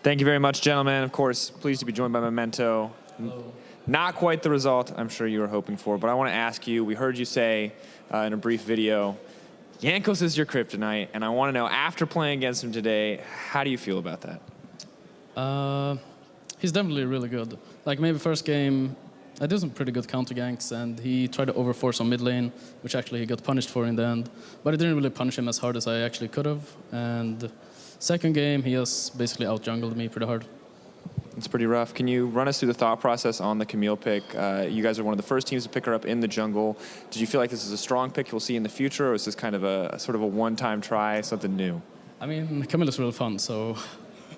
Thank you very much, gentlemen. Of course, pleased to be joined by Momento. Not quite the result I'm sure you were hoping for, but I want to ask you, we heard you say in a brief video, Jankos is your kryptonite, and I want to know, after playing against him today, how do you feel about that? He's definitely really good. Like maybe first game, I did some pretty good counter ganks, and he tried to overforce on mid lane, which actually he got punished for in the end. But I didn't really punish him as hard as I actually could have. And second game, he has basically out-jungled me pretty hard. It's pretty rough. Can you run us through the thought process on the Camille pick? You guys are one of the first teams to pick her up in the jungle. Did you feel like this is a strong pick we'll see in the future, or is this kind of a sort of a one-time try, something new? I mean, Camille is really fun, so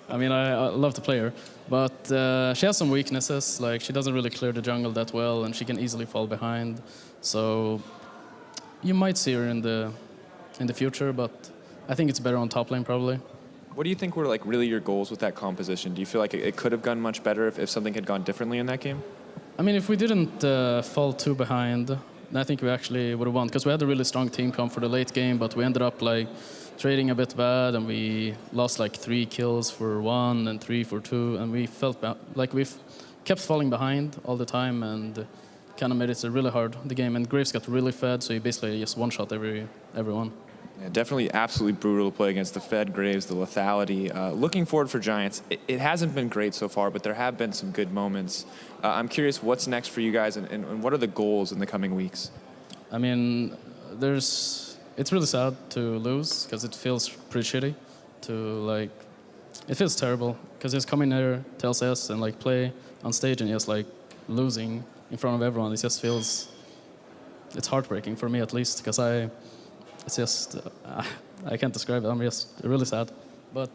I mean, I love to play her. But she has some weaknesses, like she doesn't really clear the jungle that well, and she can easily fall behind. So you might see her in the future, but I think it's better on top lane probably. What do you think were like really your goals with that composition? Do you feel like it could have gone much better if something had gone differently in that game? I mean, if we didn't fall too behind, then I think we actually would have won, because we had a really strong team comp for the late game, but we ended up like trading a bit bad, and we lost like 3 kills for 1 and 3 for 2, and we felt like we kept falling behind all the time, and kind of made it really hard, the game. And Graves got really fed, so he basically just one-shot everyone. Yeah, definitely absolutely brutal to play against the Fed Graves, the lethality. Looking forward for Giants, it hasn't been great so far, but there have been some good moments. I'm curious what's next for you guys, and what are the goals in the coming weeks? I mean, it's really sad to lose, because it feels pretty shitty it feels terrible, because just coming here to LCS and like play on stage and just like losing in front of everyone, it just feels, it's heartbreaking for me at least, because it's just, I can't describe it. I'm just really sad. But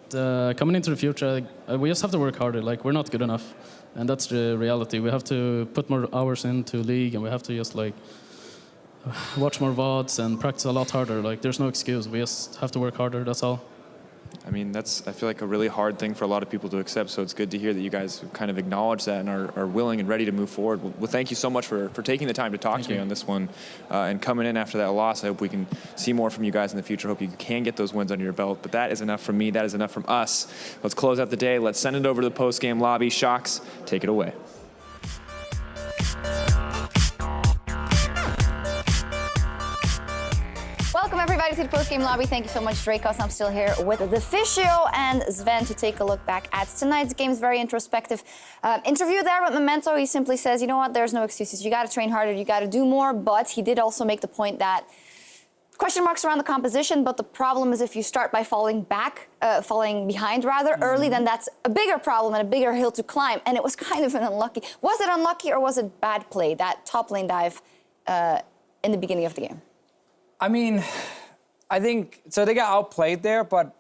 coming into the future, we just have to work harder. Like, we're not good enough, and that's the reality. We have to put more hours into League, and we have to just like watch more VODs and practice a lot harder. Like, there's no excuse. We just have to work harder. That's all. I mean, I feel like a really hard thing for a lot of people to accept, so it's good to hear that you guys kind of acknowledge that and are willing and ready to move forward. Well, thank you so much for taking the time to talk to me on this one and coming in after that loss. I hope we can see more from you guys in the future. Hope you can get those wins under your belt. But that is enough from me. That is enough from us. Let's close out the day. Let's send it over to the post-game lobby. Shocks, take it away. Welcome everybody to the post-game lobby. Thank you so much, Dracos. I'm still here with the Fischio and Zven to take a look back at tonight's game's very introspective interview there with Momento. He simply says, you know what, there's no excuses. You got to train harder, you got to do more. But he did also make the point that question marks around the composition, but the problem is if you start by falling behind early, then that's a bigger problem and a bigger hill to climb. And it was kind of an unlucky. Was it unlucky or was it bad play, that top lane dive in the beginning of the game? I mean, I think, so they got outplayed there, but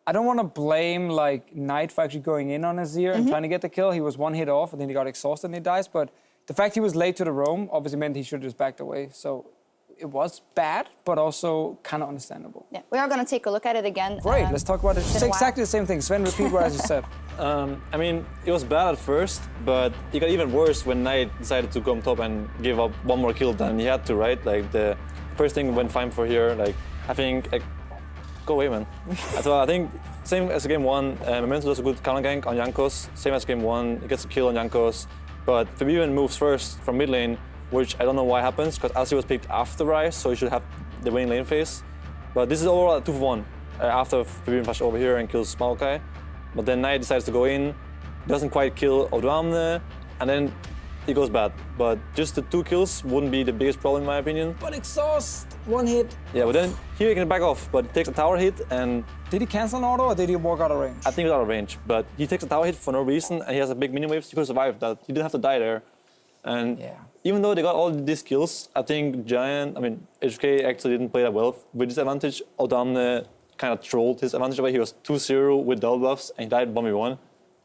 I don't want to blame like Knight for actually going in on Azir and trying to get the kill. He was one hit off and then he got exhausted and he dies, but the fact he was late to the roam obviously meant he should have just backed away. So it was bad, but also kind of understandable. Yeah, we are going to take a look at it again. Great, let's talk about it. It's exactly the same thing. Sven, repeat what I just said. I mean, it was bad at first, but it got even worse when Knight decided to come top and give up one more kill than he had to, right? Like the first thing went fine for here. Like I think, go away, man. So I think same as game 1, Momento does a good counter gank on Jankos. Same as game 1, he gets a kill on Jankos. But Fabian moves first from mid lane, which I don't know why happens, because Alcy was picked after Ryze, so he should have the winning lane phase. But this is overall a 2 for 1 after Fabian flashed over here and kills Maokai. But then Knight decides to go in, doesn't quite kill Odwamne, and then it goes bad. But just the 2 kills wouldn't be the biggest problem in my opinion. But exhaust, one hit. Yeah, but then here he can back off, but he takes a tower hit and... Did he cancel an auto or did he walk out of range? I think he was out of range, but he takes a tower hit for no reason and he has a big minion wave, so he could survive that. He didn't have to die there. And even though they got all these kills, I think H2K actually didn't play that well with this advantage. Odamne kind of trolled his advantage away. He was 2-0 with double buffs and he died 1v1,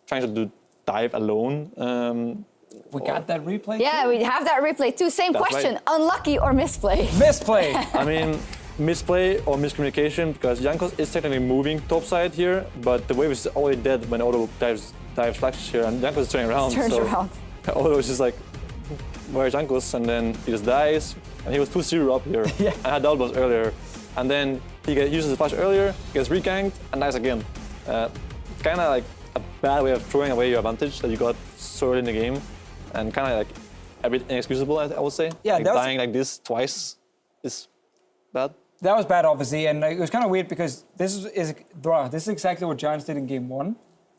trying to do dive alone. We got that replay Yeah, too? we have that replay too. Same That's question, right. unlucky or misplay? Misplay. I mean, misplay or miscommunication, because Jankos is technically moving topside here, but the wave is already dead when Odo dives flashes here, and Jankos is turning around. Turns around. Odo is just like, where's Jankos? And then he just dies, and he was 2-0 up here. Yeah. And had double buffs earlier. And then he uses the flash earlier, gets reganked, and dies again. Kind of like a bad way of throwing away your advantage that you got so early in the game, and kind of like a bit inexcusable, I would say. Yeah, like dying like this twice is bad. That was bad, obviously, and it was kind of weird because this is exactly what Giants did in game 1.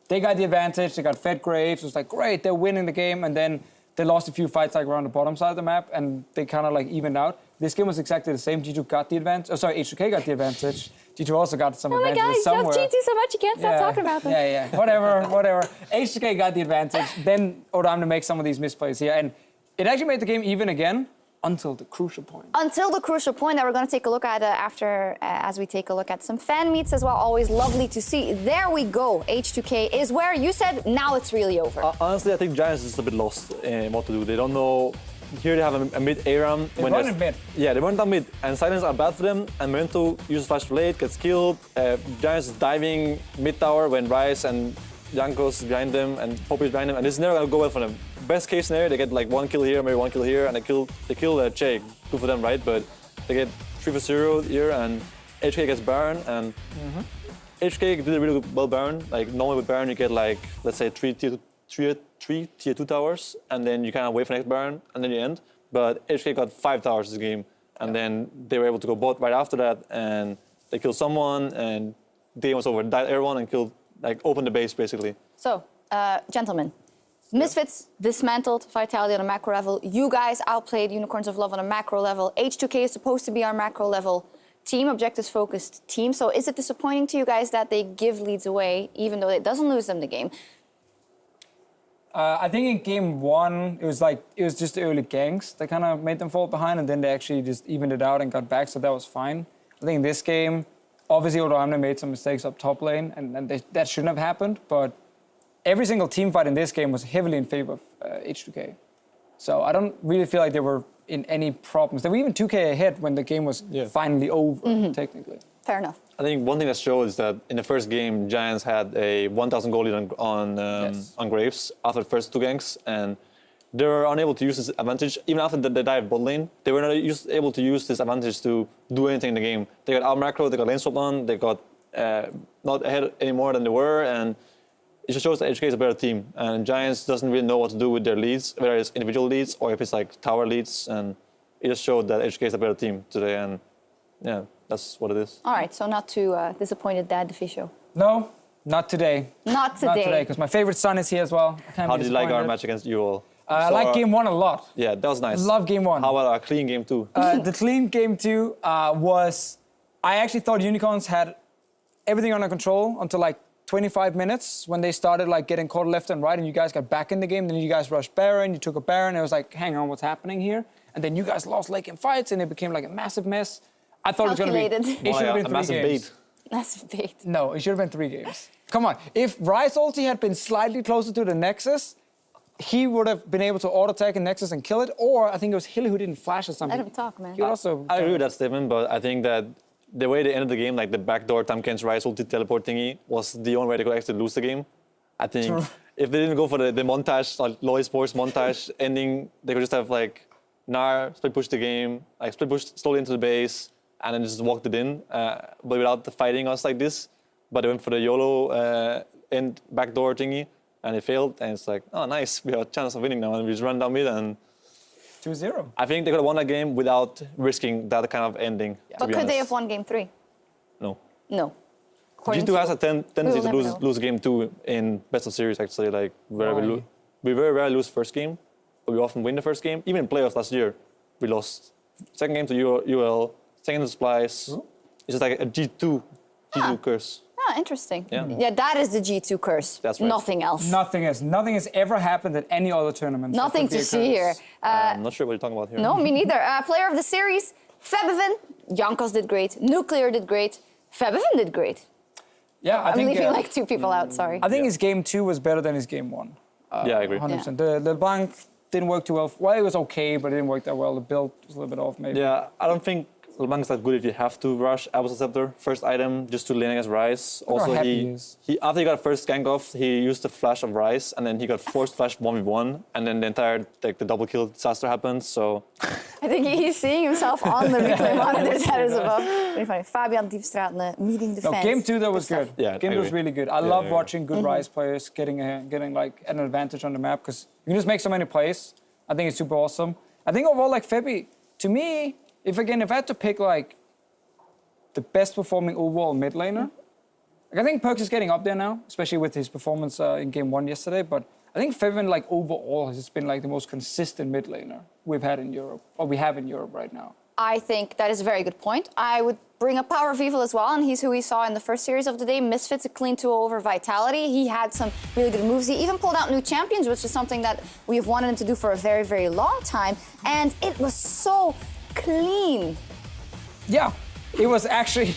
They got the advantage, they got fed Graves, it was like, great, they're winning the game, and then they lost a few fights like around the bottom side of the map, and they kind of like evened out. This game was exactly the same. G2 got the advantage. Oh, sorry, H2K got the advantage. G2 also got some advantages Oh my God, somewhere. you love G2 so much you can't stop talking about them. Yeah, whatever. H2K got the advantage. Then Odamna makes some of these misplays here, and it actually made the game even again. Until the crucial point. Until the crucial point that we're going to take a look at after, as we take a look at some fan meets as well. Always lovely to see. There we go. H2K is where you said now it's really over. Honestly, I think Giants is a bit lost in what to do. They don't know. Here they have a mid ARAM. They run in mid. Yeah, they run down mid, and silence are bad for them. And Momento uses flash late, gets killed. Giants is diving mid tower when Rice and Jankos is behind them and Poppy is behind them, and it's never gonna go well for them. Best case scenario, they get like 1 kill here, maybe 1 kill here, and they kill Che. Good for them, right? But they get 3 for 0 here, and HK gets Baron, and HK did a really well Baron. Like normally with Baron, you get like let's say three tier 2 towers, and then you kind of wait for next Baron, and then you end. But HK got 5 towers this game, and then they were able to go bot right after that, and they killed someone, and the game was over. Died everyone and killed, like opened the base basically. So, gentlemen. Misfits dismantled Vitality on a macro level. You guys outplayed Unicorns of Love on a macro level. H2K is supposed to be our macro level team, objectives-focused team. So is it disappointing to you guys that they give leads away, even though it doesn't lose them the game? I think in game 1, it was just the early ganks that kind of made them fall behind, and then they actually just evened it out and got back, so that was fine. I think in this game, obviously Odamna made some mistakes up top lane, and that shouldn't have happened, but every single team fight in this game was heavily in favor of H2K. So I don't really feel like they were in any problems. They were even 2K ahead when the game was finally over, technically. Fair enough. I think one thing that shows is that in the first game, Giants had a 1,000 goal lead on Graves after the first 2 ganks, and they were unable to use this advantage. Even after they dive bot lane, they were not able to use this advantage to do anything in the game. They got out macro, they got lane swap on, they got not ahead any more than they were, and it just shows that HK is a better team, and Giants doesn't really know what to do with their leads, whether it's individual leads or if it's like tower leads, and it just showed that HK is a better team today, and yeah, that's what it is. All right, so not too disappointed, Dad, the Fisho. No, not today. Not today. Not today, because my favorite son is here as well. How did you like our match against you all? I like game 1 a lot. Yeah, that was nice. Love game 1. How about our clean game 2? The clean game 2 was, I actually thought Unicorns had everything under control until like 25 minutes when they started like getting caught left and right, and you guys got back in the game. Then you guys rushed Baron, you took a Baron, and it was like, hang on, what's happening here? And then you guys lost late game fights, and it became like a massive mess. I thought it was going to be. It should have been 3 massive games. bait. Massive bait. No, it should have been 3 games. Come on, if Rice ulti had been slightly closer to the Nexus, he would have been able to auto-attack a Nexus and kill it, or I think it was Hilly who didn't flash or something. Let him talk, man. He would also. I agree with that statement, but I think that the way they ended the game, like the backdoor Tamken's Rice ulti teleport thingy, was the only way they could actually lose the game. I think if they didn't go for the montage, like Loy Sports montage ending, they could just have like Gnar split push the game, like split push slowly into the base, and then just walked it in, but without fighting us like this. But they went for the YOLO end backdoor thingy, and it failed. And it's like, oh, nice, we have a chance of winning now, and we just run down mid and 2-0. I think they could have won that game without risking that kind of ending. But could they have won game 3? No. No. G2 has a tendency to lose game 2 in best of series, actually. Like, where we very rarely lose first game, but we often win the first game. Even in playoffs last year, we lost second game to UL, second to Splice. It's just like a G2 curse. Ah, interesting. Yeah. That is the G2 curse. That's right. Nothing else. Nothing has ever happened at any other tournament. Nothing to see here. I'm not sure what you're talking about here. No, me neither. Player of the series, Febiven. Jankos did great. Nuclear did great. Febiven did great. Yeah, I'm leaving like 2 people out, sorry. I think his game 2 was better than his game 1. Yeah, I agree. 100%. The LeBlanc didn't work too well. Well, it was okay, but it didn't work that well. The build was a little bit off, maybe. Yeah, I don't think LeBlanc is not good if you have to rush Apple's Scepter first item just to lane against Ryze. Also, he after he got first gank off, he used the flash of Ryze, and then he got forced flash 1v1, and then the entire the double kill disaster happened. So I think he's seeing himself on the replay monitor that is above. Very funny. Fabian Diepstraat meeting defense. No, game 2 that was good. Yeah, game 2 was really good. I love watching good Ryze players getting like an advantage on the map because you can just make so many plays. I think it's super awesome. I think overall, like Febby, to me, if I had to pick like the best performing overall mid laner, like I think Perks is getting up there now, especially with his performance in game 1 yesterday. But I think Fevin, like overall, has just been like the most consistent mid laner we've had in Europe, or we have in Europe right now. I think that is a very good point. I would bring up Power of Evil as well, and he's who we saw in the first series of the day. Misfits, a clean 2 over Vitality. He had some really good moves. He even pulled out new champions, which is something that we have wanted him to do for a very, very long time. And it was so clean. Yeah, it was actually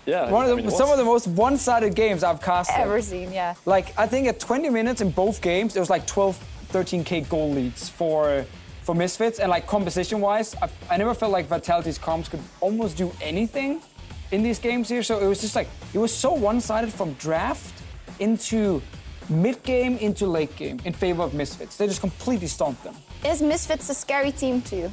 some of the most one-sided games I've casted. Ever seen, yeah. Like, I think at 20 minutes in both games, there was like 12, 13K goal leads for Misfits, and like composition-wise, I never felt like Vitality's comps could almost do anything in these games here. So it was just like, it was so one-sided from draft into mid-game into late game in favor of Misfits. They just completely stomped them. Is Misfits a scary team to you?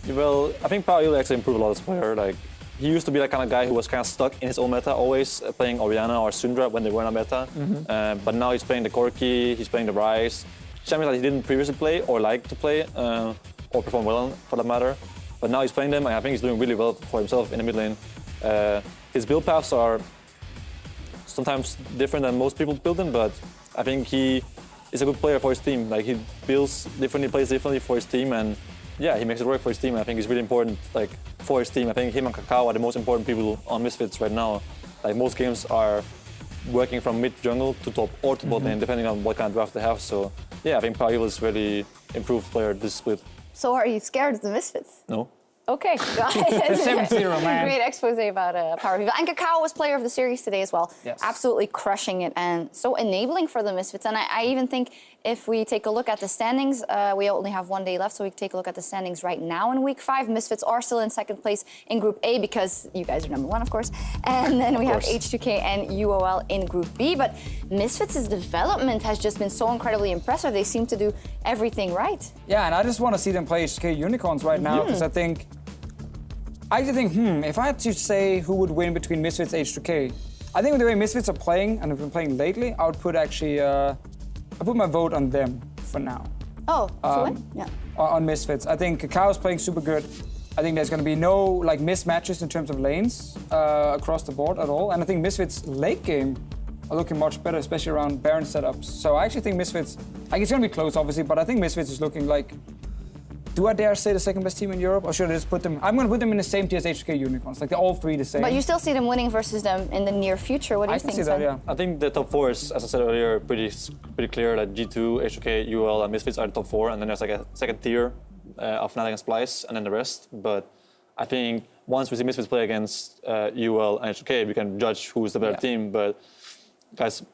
Well, I think Power Evil actually improved a lot as a player. Like, he used to be that kind of guy who was kind of stuck in his own meta, always playing Orianna or Syndra when they were in a meta. But now he's playing the Corki, he's playing the Ryze. Champions that he didn't previously play or like to play or perform well on, for that matter. But now he's playing them, and I think he's doing really well for himself in the mid lane. His build paths are sometimes different than most people build them, but I think he is a good player for his team. Like, he builds differently, plays differently for his team, and yeah, he makes it work for his team. I think he's really important, like, for his team. I think him and Kakao are the most important people on Misfits right now. Like, most games are working from mid jungle to top or to bot lane, depending on what kind of draft they have. So yeah, I think Power Evil is really improved player this split. So are you scared of the Misfits? No. Okay. 7-0, man. Great expose about Power of Evil. And Kakao was player of the series today as well. Yes. Absolutely crushing it and so enabling for the Misfits. And I even think if we take a look at the standings, we only have 1 day left, so we can take a look at the standings right now in week 5. Misfits are still in second place in Group A because you guys are number 1, of course. And then we have H2K and UOL in Group B. But Misfits' development has just been so incredibly impressive. They seem to do everything right. Yeah, and I just want to see them play H2K Unicorns right now because I actually think, if I had to say who would win between Misfits and H2K, I think with the way Misfits are playing and have been playing lately, I would put actually, I put my vote on them for now. Oh, to win? Yeah. On Misfits. I think Kakao is playing super good. I think there's going to be no like mismatches in terms of lanes across the board at all. And I think Misfits late game are looking much better, especially around Baron setups. So I actually think Misfits, like it's going to be close obviously, but I think Misfits is looking like, do I dare say the second best team in Europe, or should I just put them? I'm going to put them in the same tier as H2K Unicorns, like they're all three the same. But you still see them winning versus them in the near future. What do you think? I can see that, yeah. I think the top 4 is, as I said earlier, pretty clear. That G2, H2K, UL, and Misfits are the top 4, and then there's like a second tier of Fnatic and Splice, and then the rest. But I think once we see Misfits play against UL and H2K, we can judge who is the better team. But guys,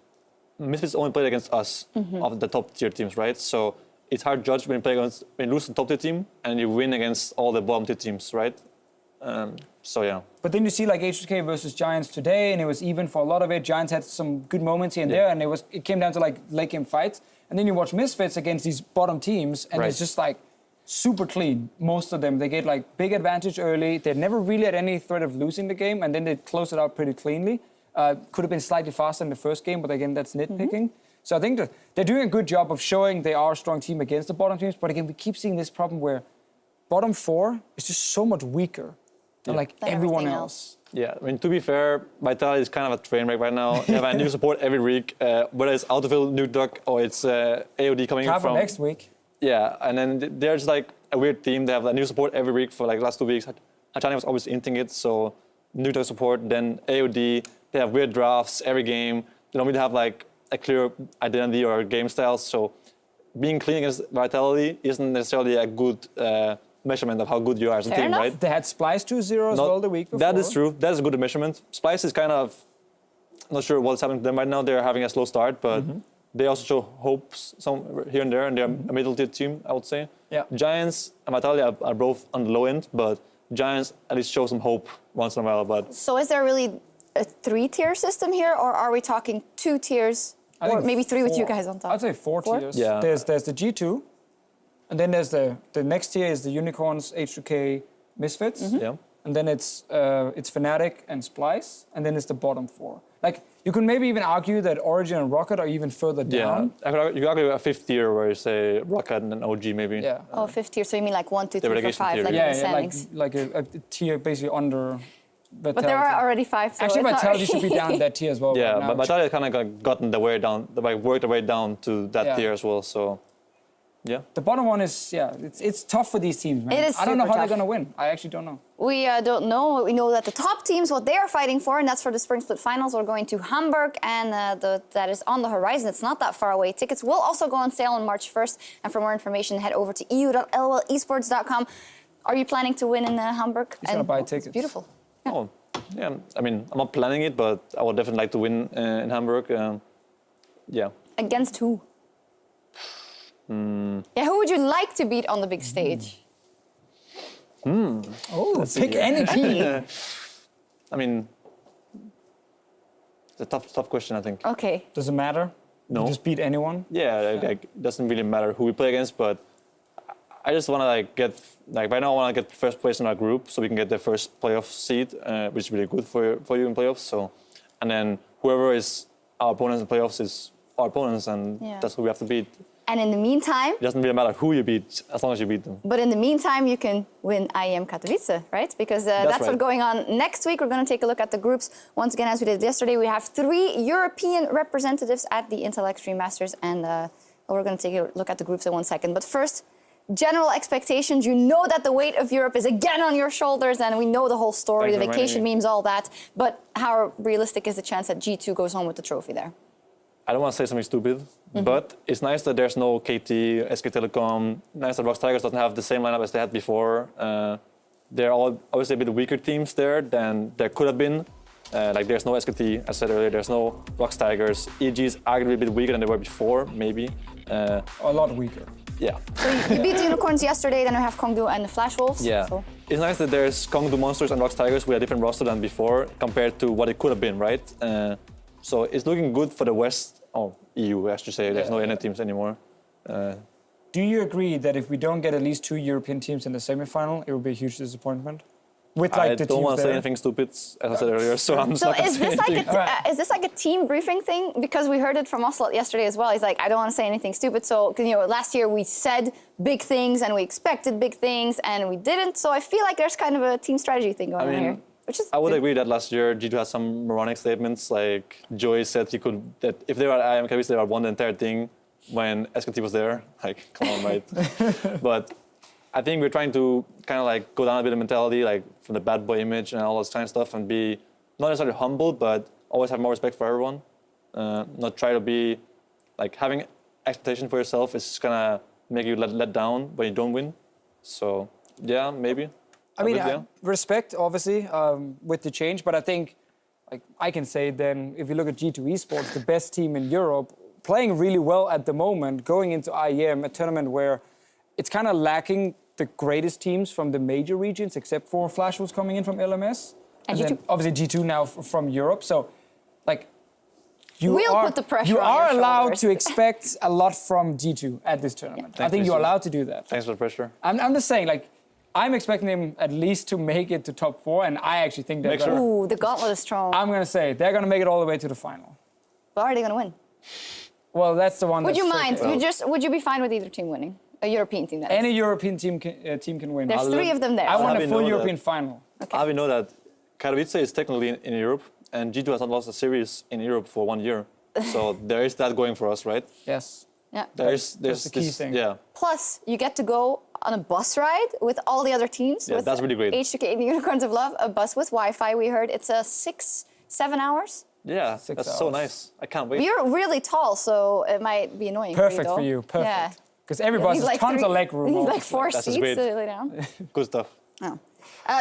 Misfits only played against us of the top tier teams, right? So it's hard to judge when you lose the top tier team and you win against all the bottom tier teams, right? So yeah. But then you see like H2K versus Giants today, and it was even for a lot of it. Giants had some good moments here and there, and it came down to like late game fights. And then you watch Misfits against these bottom teams, and it's just like super clean. Most of them, they get like big advantage early. They never really had any threat of losing the game, and then they close it out pretty cleanly. Could have been slightly faster in the first game, but again, that's nitpicking. So I think that they're doing a good job of showing they are a strong team against the bottom teams. But again, we keep seeing this problem where bottom 4 is just so much weaker than like everyone else. Yeah, I mean, to be fair, Vitality is kind of a train wreck right now. They have a new support every week, whether it's Autofill, Nuke Duck, or it's AOD coming in from... next week. Yeah, and then they're just like a weird team. They have a new support every week for like the last 2 weeks. Achani was always inting it, so Nuke Duck support, then AOD. They have weird drafts every game. They don't really have like a clear identity or game style, so being clean against Vitality isn't necessarily a good measurement of how good you are as a team, right? They had Splice 2-0 as well the week before. That is true. That is a good measurement. Splice is kind of not sure what's happening to them right now. They're having a slow start, but they also show hopes some here and there, and they're a middle tier team, I would say. Yeah. Giants and Vitality are both on the low end, but Giants at least show some hope once in a while. But So is there really a 3-tier system here, or are we talking 2 tiers, I or think maybe 3 with you 4. guys on top? I'd say 4 4? tiers. Yeah. There's the G2, and then there's the next tier is the Unicorns, H2K, Misfits. yeah. And then it's Fnatic and Splice, and then it's the bottom 4. Like, you can maybe even argue that Origin and Rocket are even further down. Yeah, you could argue a 5th tier where you say Rocket and then OG maybe. Yeah. Oh, 5th tier, so you mean like 1, 2, 3, 4, relegation 5, tier, like yeah. in the standings. like a tier basically under Vitality. But there are already 5, so Actually, it's not Vitality really- should be down that tier as well. Yeah, right now. but Vitality kind of gotten the way down, worked their way down to that Yeah. tier as well. So, yeah. The bottom one is, it's tough for these teams, man. It is I don't know super how tough. they're going to win. I actually don't know. We don't know. We know that the top teams, what they are fighting for, and that's for the Spring Split Finals. We're going to Hamburg, and that is on the horizon. It's not that far away. Tickets will also go on sale on March 1st. And for more information, head over to eu.lolesports.com. Are you planning to win in Hamburg? He's gonna buy tickets. It's beautiful. Oh, yeah. I mean, I'm not planning it, but I would definitely like to win in Hamburg. Yeah. Against who? Yeah, who would you like to beat on the big stage? Oh, pick any team. I mean, it's a tough question, I think. Okay. Does it matter? No. You just beat anyone? Yeah, like, it doesn't really matter who we play against, but I just want to get right now I want to get first place in our group so we can get the first playoff seed, which is really good for you in playoffs. So, and then whoever is our opponents in playoffs is our opponents, and that's who we have to beat. And in the meantime, It doesn't really matter who you beat as long as you beat them. but in the meantime, you can win IEM Katowice, right? Because that's what's right. going on next week. We're going to take a look at the groups. Once again, as we did yesterday, we have 3 European representatives at the Intel Extreme Masters, and we're going to take a look at the groups in 1 second. But first, general expectations. You know that the weight of Europe is again on your shoulders, and we know the whole story, Thanks the for vacation reminding memes, all that. But how realistic is the chance that G2 goes home with the trophy there? I don't want to say something stupid, but it's nice that there's no KT, SK Telecom. Nice that Rocks Tigers doesn't have the same lineup as they had before. They're all obviously a bit weaker teams there than there could have been. Like there's no SKT, as I said earlier, there's no Rocks Tigers. EG is arguably a bit weaker than they were before, maybe. A lot weaker. Yeah. So you beat the Unicorns yesterday, then we have Kongdu and the Flash Wolves. Yeah. So. It's nice that there's Kato Masters and Rocks Tigers with a different roster than before compared to what it could have been, right? So it's looking good for the West, or EU, I should say. There's no NA teams anymore. Do you agree that if we don't get at least 2 European teams in the semifinal, it will be a huge disappointment? With like I the don't teams want to say there? anything stupid, as I said earlier, so I'm just So not going to is say this like anything. is this like a team briefing thing? Because we heard it from Ocelot yesterday as well. He's like, I don't want to say anything stupid. So, 'cause, you know, last year we said big things and we expected big things and we didn't. So I feel like there's kind of a team strategy thing going on here. Which is I would good. agree that last year G2 had some moronic statements. Like Joey said that if they were at IM Katowice, they would won the entire thing when SKT was there. Like, come on, right? But I think we're trying to kind of like go down a bit of mentality, like from the bad boy image and all this kind of stuff, and be not necessarily humble, but always have more respect for everyone. Not try to be like having expectation for yourself is gonna make you let down when you don't win. So yeah, maybe. I mean, yeah. respect, obviously, with the change, but I think, like I can say then, if you look at G2 Esports, the best team in Europe, playing really well at the moment, going into IEM, a tournament where it's kind of lacking the greatest teams from the major regions, except for Flash was coming in from LMS. And then G2 obviously G2 now from Europe. So, like, We'll put the pressure you on are your allowed shoulders. to expect a lot from G2 at this tournament. I Thanks, think you're Jason. allowed to do that. Thanks for the pressure. I'm just saying, like, I'm expecting them at least to make it to top 4, and I actually think they're Make sure. gonna, Ooh, the gauntlet is strong. I'm gonna say they're gonna make it all the way to the final. But are they going to win? Well, that's the one. Would you that's mind? tricky. Would you be fine with either team winning? A European team, that is. Any European team can win. There's 3 of them there. I want Avi a full know that. European final. Avi know that Katowice is technically in Europe, and G2 has not lost a series in Europe for 1 year. So there is that going for us, right? Yes. Yeah. There's the key this, thing. Yeah. Plus, you get to go on a bus ride with all the other teams. Yeah, with that's really great. H2K and the Unicorns of Love, a bus with Wi-Fi. We heard it's 6-7 hours. Yeah, 6 that's so hours. nice. I can't wait. You're really tall, so it might be annoying. Perfect for for you. you. Perfect. Yeah. Because everybody has tons of leg room. You need like obviously. 4 That's seats great. to lay down. Good stuff. Oh.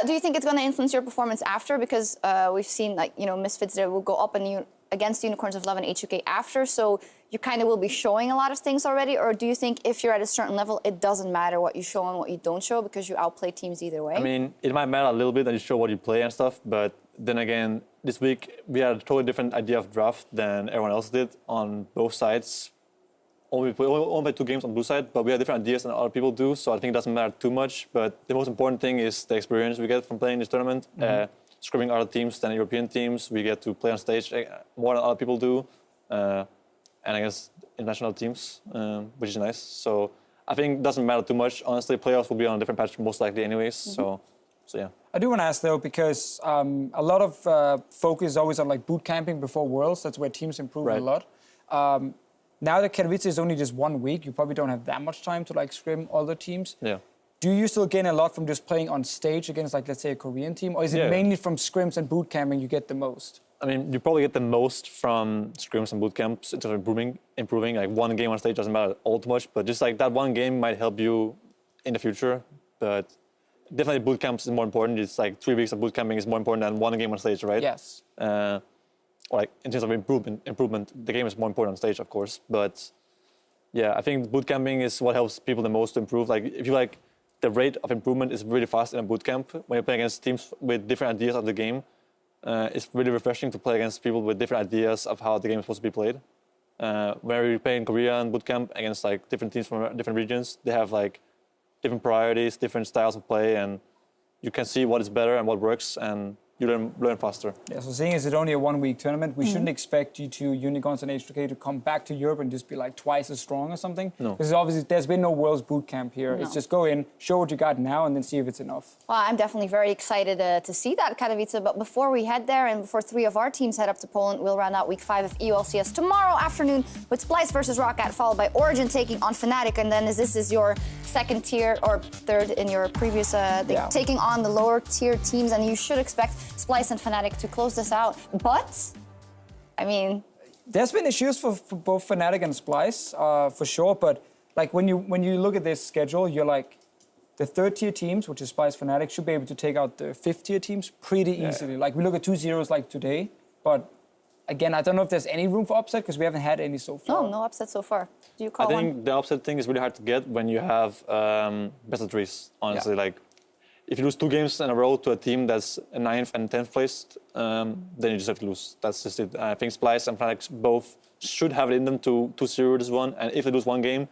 Do you think it's going to influence your performance after? Because we've seen, like, you know, Misfits there will go up and against Unicorns of Love and H2K after. So you kind of will be showing a lot of things already? Or do you think if you're at a certain level, it doesn't matter what you show and what you don't show because you outplay teams either way? I mean, it might matter a little bit that you show what you play and stuff, but then again, this week we had a totally different idea of draft than everyone else did on both sides. Only played 2 games on blue side, but we had different ideas than other people do, so I think it doesn't matter too much. But the most important thing is the experience we get from playing this tournament. Scrimming other teams than European teams. We get to play on stage more than other people do. And I guess international teams, which is nice. So I think it doesn't matter too much. Honestly, playoffs will be on a different patch most likely anyways. So yeah. I do want to ask though, because a lot of focus is always on like boot camping before Worlds. That's where teams improve a lot. Now that Katowice is only just 1 week, you probably don't have that much time to like scrim all the teams. Yeah. Do you still gain a lot from just playing on stage against like, let's say, a Korean team? Or is it mainly from scrims and boot camping you get the most? I mean, you probably get the most from scrims and boot camps in terms of improving. Like 1 game on stage doesn't matter all too much, but just like that 1 game might help you in the future. But definitely boot camps is more important. It's like 3 weeks of boot camping is more important than 1 game on stage, right? Yes. Or like in terms of improvement, the game is more important on stage, of course. But yeah, I think boot camping is what helps people the most to improve. Like if you like, the rate of improvement is really fast in a boot camp when you're playing against teams with different ideas of the game. It's really refreshing to play against people with different ideas of how the game is supposed to be played. When we play in Korea and boot camp against like different teams from different regions, they have like different priorities, different styles of play, and you can see what is better and what works, and you learn faster. Yeah, so seeing as it's only a 1 week tournament, we shouldn't expect you two Unicorns and H2K to come back to Europe and just be like twice as strong or something. No. Because obviously there's been no Worlds boot camp here. No. It's just go in, show what you got now, and then see if it's enough. Well, I'm definitely very excited to see that, Katowice. But before we head there and before 3 of our teams head up to Poland, we'll round out week 5 of EULCS tomorrow afternoon with Splice versus Roccat, followed by Origin taking on Fnatic. And then this is your 2nd tier or 3rd in your previous taking on the lower tier teams. And you should expect Splice and Fnatic to close this out. But, I mean... There's been issues for both Fnatic and Splice, for sure. But like when you look at this schedule, you're like, the 3rd tier teams, which is Splice, Fnatic, should be able to take out the 5th tier teams pretty easily. Like we look at 2 zeros like today, but again, I don't know if there's any room for upset because we haven't had any so far. No upset so far. Do you call I one? think the upset thing is really hard to get when you have best of 3s, honestly. Like, if you lose 2 games in a row to a team that's 9th and 10th placed, then you just have to lose. That's just it. I think Splice and Fnatic both should have it in them to 2-0 this one. And if they lose 1 game,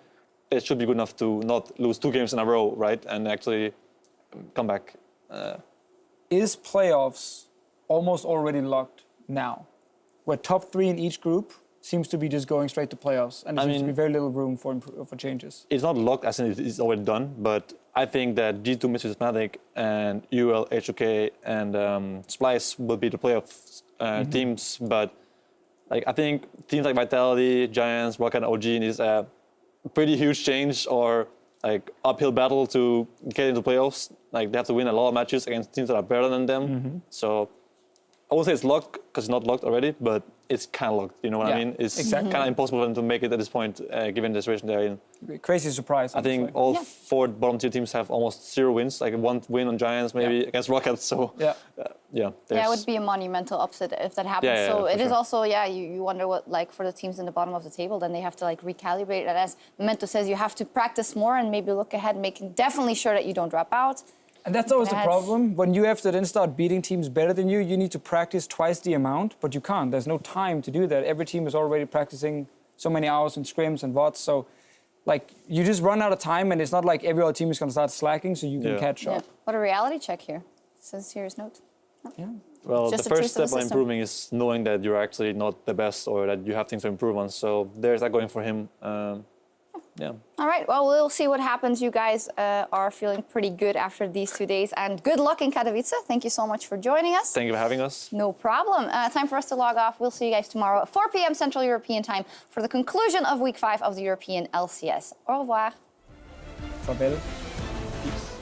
it should be good enough to not lose 2 games in a row, right? And actually come back. Is playoffs almost already locked now? Where top 3 in each group seems to be just going straight to playoffs, and there seems to be very little room for changes. It's not locked as in it's already done, but I think that G2, Misfits, Fnatic, and UL, H2K, and Splice will be the playoff teams. But like I think teams like Vitality, Giants, Rocket, and OG needs a pretty huge change or like uphill battle to get into playoffs. Like they have to win a lot of matches against teams that are better than them. So I won't say it's locked because it's not locked already, but it's kind of locked. You know what I mean? It's kind of impossible for them to make it at this point, given the situation they're in. Crazy surprise. I think all 4 bottom tier teams have almost 0 wins, like 1 win on Giants maybe against Rockets. So it would be a monumental upset if that happens. Yeah, so it is sure. also, you wonder what, like, for the teams in the bottom of the table, then they have to like recalibrate. And as Momento says, you have to practice more and maybe look ahead, making definitely sure that you don't drop out. And that's always the problem. When you have to then start beating teams better than you need to practice twice the amount, but you can't. There's no time to do that. Every team is already practicing so many hours in scrims and VODS. So, like, you just run out of time, and it's not like every other team is going to start slacking, so you can catch up. What a reality check here. It says serious note. Well, Just the the first truth of step the on system. improving is knowing that you're actually not the best or that you have things to improve on. So there's that going for him. All right, well, we'll see what happens. You guys are feeling pretty good after these 2 days. And good luck in Katowice. Thank you so much for joining us. Thank you for having us. No problem. Time for us to log off. We'll see you guys tomorrow at 4 p.m. Central European Time for the conclusion of week 5 of the European LCS. Au revoir. Farvel. Peace.